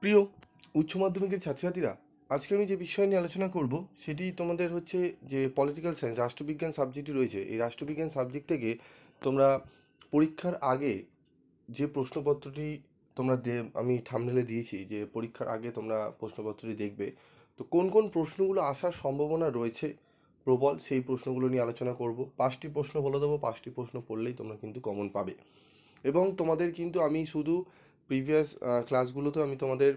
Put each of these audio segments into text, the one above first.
প্রিয় উচ্চ মাধ্যমিকের ছাত্রছাত্রীরা, আজকে আমি যে বিষয় নিয়ে আলোচনা করব সেটি তোমাদের হচ্ছে যে পলিটিক্যাল সায়েন্স রাষ্ট্রবিজ্ঞান সাবজেক্টটি রয়েছে। এই রাষ্ট্রবিজ্ঞান সাবজেক্ট থেকে তোমরা পরীক্ষার আগে যে প্রশ্নপত্রটি তোমরা আমি থাম্বনেলে দিয়েছি যে পরীক্ষার আগে তোমরা প্রশ্নপত্রটি দেখবে। তো কোন কোন প্রশ্নগুলো আসার সম্ভাবনা রয়েছে প্রবল, সেই প্রশ্নগুলো নিয়ে আলোচনা করব। 5টি প্রশ্ন বলে দেবো, 5টি প্রশ্ন পড়লেই তোমরা কিন্তু কমন পাবে। এবং তোমাদের কিন্তু আমি শুধু প্রিভিয়াস ক্লাসগুলোতে আমি তোমাদের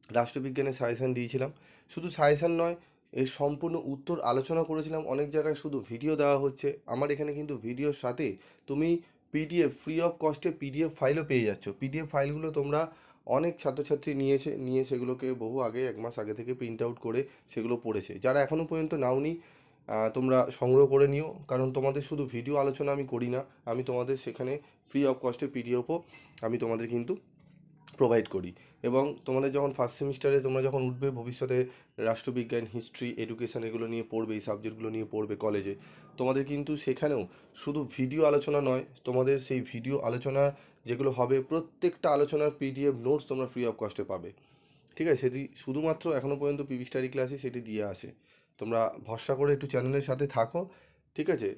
রাষ্ট্রবিজ্ঞানের সাজেশান দিয়েছিলাম। শুধু সাজেশান নয়, এর সম্পূর্ণ উত্তর আলোচনা করেছিলাম। অনেক জায়গায় শুধু ভিডিও দেওয়া হচ্ছে, আমার এখানে কিন্তু ভিডিওর সাথে তুমি পিডিএফ ফ্রি অফ কস্টে পিডিএফ ফাইলও পেয়ে যাচ্ছ। পিডিএফ ফাইলগুলো তোমরা অনেক ছাত্রছাত্রী নিয়ে সেগুলোকে বহু আগে 1 মাস আগে থেকে প্রিন্ট আউট করে সেগুলো পড়েছে। যারা এখনও পর্যন্ত নাওনি, তোমরা সংগ্রহ করে নিও, কারণ তোমাদের শুধু ভিডিও আলোচনা আমি করি না, আমি তোমাদের সেখানে ফ্রি অফ কস্টে পিডিএফও আমি তোমাদের কিন্তু প্রোভাইড করি। এবং তোমাদের যখন ফার্স্ট সেমিস্টারে তোমরা যখন উঠবে, ভবিষ্যতে রাষ্ট্রবিজ্ঞান, হিস্ট্রি, এডুকেশান এগুলো নিয়ে পড়বে, এই সাবজেক্টগুলো নিয়ে পড়বে কলেজে, তোমাদের কিন্তু সেখানেও শুধু ভিডিও আলোচনা নয়, তোমাদের সেই ভিডিও আলোচনা যেগুলো হবে প্রত্যেকটা আলোচনার পিডিএফ নোটস তোমরা ফ্রি অফ কস্টে পাবে। ঠিক আছে, সেটি শুধুমাত্র এখনও পর্যন্ত পিভি স্টাডি ক্লাসে সেটি দিয়ে আসে। তোমরা ভরসা করে একটু চ্যানেলের সাথে থাকো, ঠিক আছে?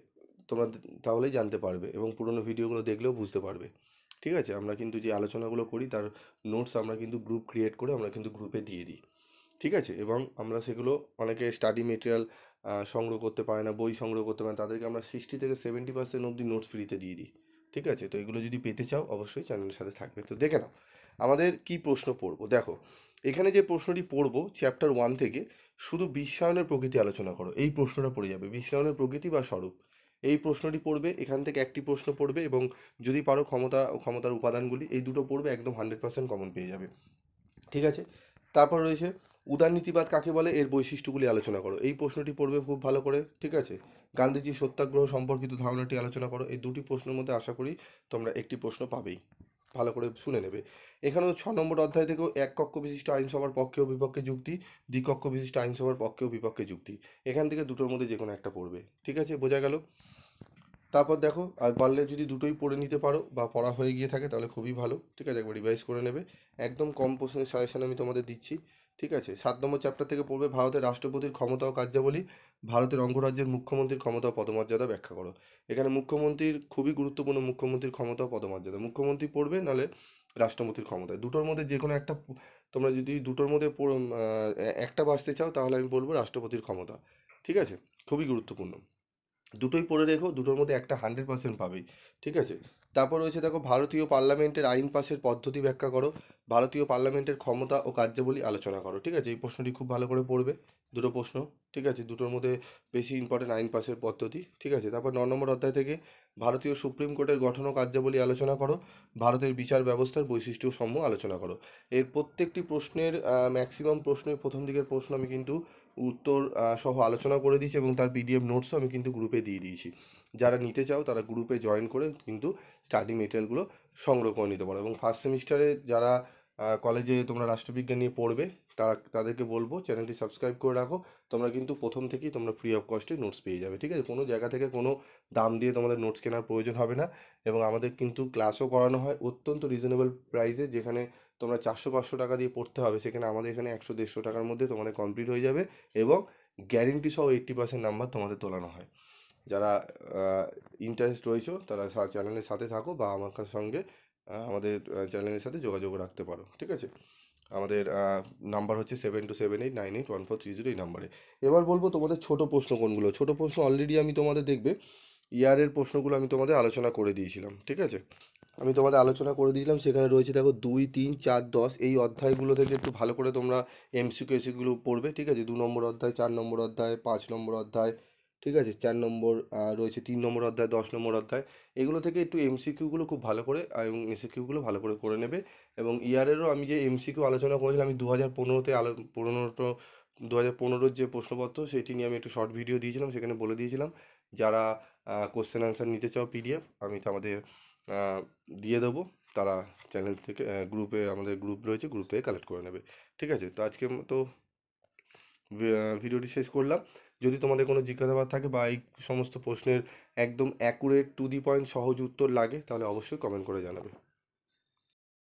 তোমরা তাহলেই জানতে পারবে এবং পুরোনো ভিডিওগুলো দেখলেও বুঝতে পারবে। ঠিক আছে, আমরা কিন্তু যে আলোচনাগুলো করি তার নোটস আমরা কিন্তু গ্রুপ ক্রিয়েট করে আমরা কিন্তু গ্রুপে দিয়ে দিই। ঠিক আছে, এবং আমরা সেগুলো, অনেকে স্টাডি মেটেরিয়াল সংগ্রহ করতে পারে না, বই সংগ্রহ করতে পারে না, তাদেরকে আমরা 60 থেকে 70% অবধি নোটস ফ্রিতে দিয়ে দিই। ঠিক আছে, তো এগুলো যদি পেতে চাও অবশ্যই চ্যানেলের সাথে থাকবে। তো দেখে নাও আমাদের কি প্রশ্ন পড়বো। দেখো, এখানে যে প্রশ্নটি পড়বো চ্যাপ্টার 1 থেকে, শুধু বিশ্বায়নের প্রকৃতি আলোচনা করো, এই প্রশ্নটা পড়ে যাবে। বিশ্বায়নের প্রকৃতি বা স্বরূপ, এই প্রশ্নটি পড়বে। এখান থেকে একটি প্রশ্ন পড়বে এবং যদি পারো ক্ষমতার উপাদানগুলি, এই দুটো পড়বে, একদম 100% কমন পেয়ে যাবে। ঠিক আছে, তারপর রয়েছে উদারনীতিবাদ কাকে বলে, এর বৈশিষ্ট্যগুলি আলোচনা করো, এই প্রশ্নটি পড়বে খুব ভালো করে। ঠিক আছে, গান্ধীজির সত্যাগ্রহ সম্পর্কিত ধারণাটি আলোচনা করো। এই দুটি প্রশ্নের মধ্যে আশা করি তোমরা একটি প্রশ্ন পাবেই, ভালো করে শুনে নেবে। এখানেও 6 নম্বর অধ্যায় থেকেও এক কক্ষ বিশিষ্ট আইনসভার পক্ষে ও বিপক্ষে যুক্তি, দ্বিকক্ষ বিশিষ্ট আইনসভার পক্ষে ও বিপক্ষে যুক্তি, এখান থেকে দুটোর মধ্যে যে কোনো একটা পড়বে। ঠিক আছে, বোঝা গেল? তারপর দেখো, আর পারলে যদি দুটোই পড়ে নিতে পারো বা পড়া হয়ে গিয়ে থাকে তাহলে খুবই ভালো। ঠিক আছে, একবার রিভাইজ করে নেবে। একদম কম প্রশ্নের সাজেশন আমি তোমাদের দিচ্ছি। ঠিক আছে, 7 নম্বর চ্যাপ্টার থেকে পড়বে ভারতের রাষ্ট্রপতির ক্ষমতা ও কার্যাবলী, ভারতের অঙ্গরাজ্যের মুখ্যমন্ত্রীর ক্ষমতা ও পদমর্যাদা ব্যাখ্যা করো। এখানে মুখ্যমন্ত্রীর খুবই গুরুত্বপূর্ণ, মুখ্যমন্ত্রীর ক্ষমতা ও পদমর্যাদা। মুখ্যমন্ত্রী পড়বে, নাহলে রাষ্ট্রপতির ক্ষমতা, দুটোর মধ্যে যে কোনো একটা। তোমরা যদি দুটোর মধ্যে একটা বাঁচতে চাও তাহলে আমি বলবো রাষ্ট্রপতির ক্ষমতা। ঠিক আছে, খুবই গুরুত্বপূর্ণ, দুটোই পড়ে রেখো, দুটোর মধ্যে একটা 100% পাবেই। ঠিক আছে, তারপর রয়েছে দেখো, ভারতীয় পার্লামেন্টের আইন পাশের পদ্ধতি ব্যাখ্যা করো, ভারতীয় পার্লামেন্টের ক্ষমতা ও কার্যাবলী আলোচনা করো। ঠিক আছে, এই প্রশ্নটি খুব ভালো করে পড়বে, দুটো প্রশ্ন। ঠিক আছে, দুটোর মধ্যে বেশি ইম্পর্টেন্ট আইন পাশের পদ্ধতি। ঠিক আছে, তারপর 9 নম্বর অধ্যায় থেকে ভারতীয় সুপ্রিম কোর্টের গঠন ও কার্যাবলী আলোচনা করো, ভারতের বিচার ব্যবস্থার বৈশিষ্ট্য সমূহ আলোচনা করো। এর প্রত্যেকটি প্রশ্নের ম্যাক্সিমাম প্রশ্নের প্রথম দিকের প্রশ্ন আমি কিন্তু উত্তর সহ আলোচনা করে দিয়েছি এবং তার পিডিএফ নোটসও আমি কিন্তু গ্রুপে দিয়ে দিয়েছি। যারা নিতে চাও তারা গ্রুপে জয়েন করে কিন্তু স্টাডি মেটেরিয়ালগুলো সংগ্রহ করে নিতে পারো। এবং ফার্স্ট সেমিস্টারে যারা কলেজে তোমরা রাষ্ট্রবিজ্ঞান নিয়ে পড়বে, তাদেরকে বলবো চ্যানেলটি সাবস্ক্রাইব করে রাখো। তোমরা কিন্তু প্রথম থেকেই তোমরা ফ্রি অফ কস্টে নোটস পেয়ে যাবে। ঠিক আছে, কোনো জায়গা থেকে কোনো দাম দিয়ে তোমাদের নোটস কেনার প্রয়োজন হবে না। এবং আমাদের কিন্তু ক্লাসও করানো হয় অত্যন্ত রিজনেবল প্রাইসে, যেখানে তোমরা 400-500 টাকা দিয়ে পড়তে হবে, সেখানে আমাদের এখানে 100-150 টাকার মধ্যে তোমাদের কমপ্লিট হয়ে যাবে। এবং গ্যারেন্টি সহ 80% নাম্বার তোমাদের তোলানো হয়। যারা ইন্টারেস্ট রয়েছে তারা চ্যানেলের সাথে থাকো বা আমার সঙ্গে আমাদের চ্যানেলের সাথে যোগাযোগ রাখতে পারো। ঠিক আছে, আমাদের নাম্বার হচ্ছে 7278981430, এই নাম্বারে। এবার বলবো তোমাদের ছোট প্রশ্ন কোনগুলো। ছোট প্রশ্ন অলরেডি আমি তোমাদের দেখবে ইয়ারের প্রশ্নগুলো আমি তোমাদের আলোচনা করে দিয়েছিলাম। ঠিক আছে, আমি তোমাদের আলোচনা করে দিয়েছিলাম, সেখানে রয়েছে দেখো 2, 3, 4, 10 এই অধ্যায়গুলো থেকে একটু ভালো করে তোমরা এমসিকিউ এসিগুলো পড়বে। ঠিক আছে, 2 নম্বর অধ্যায়, 4 নম্বর অধ্যায়, 5 নম্বর অধ্যায়। ঠিক আছে, 4 নম্বর রয়েছে, 3 নম্বর অধ্যায়, 10 নম্বর অধ্যায়। এগুলো থেকে একটু এমসিকিউগুলো খুব ভালো করে এবং এসিকিউগুলো ভালো করে করে নেবে। এবং ইয়ারেরও আমি যে এমসিকিউ আলোচনা করেছিলাম, আমি 2015-তে 2015-র যে প্রশ্নপত্র সেটি নিয়ে আমি একটু শর্ট ভিডিও দিয়েছিলাম, সেখানে বলে দিয়েছিলাম যারা কোশ্চেন অ্যান্সার নিতে চাও পিডিএফ আমি আমাদের দিয়ে দেবো, তারা চ্যানেল থেকে গ্রুপে, আমাদের গ্রুপ রয়েছে, গ্রুপ থেকে কালেক্ট করে নেবে। ঠিক আছে, তো আজকের মতো ভিডিওটি শেষ করলাম। যদি তোমাদের কোনো জিজ্ঞাসাবাদ থাকে বা এই সমস্ত প্রশ্নের একদম অ্যাকুরেট টু দি পয়েন্ট সহজ উত্তর লাগে তাহলে অবশ্যই কমেন্ট করে জানাবে।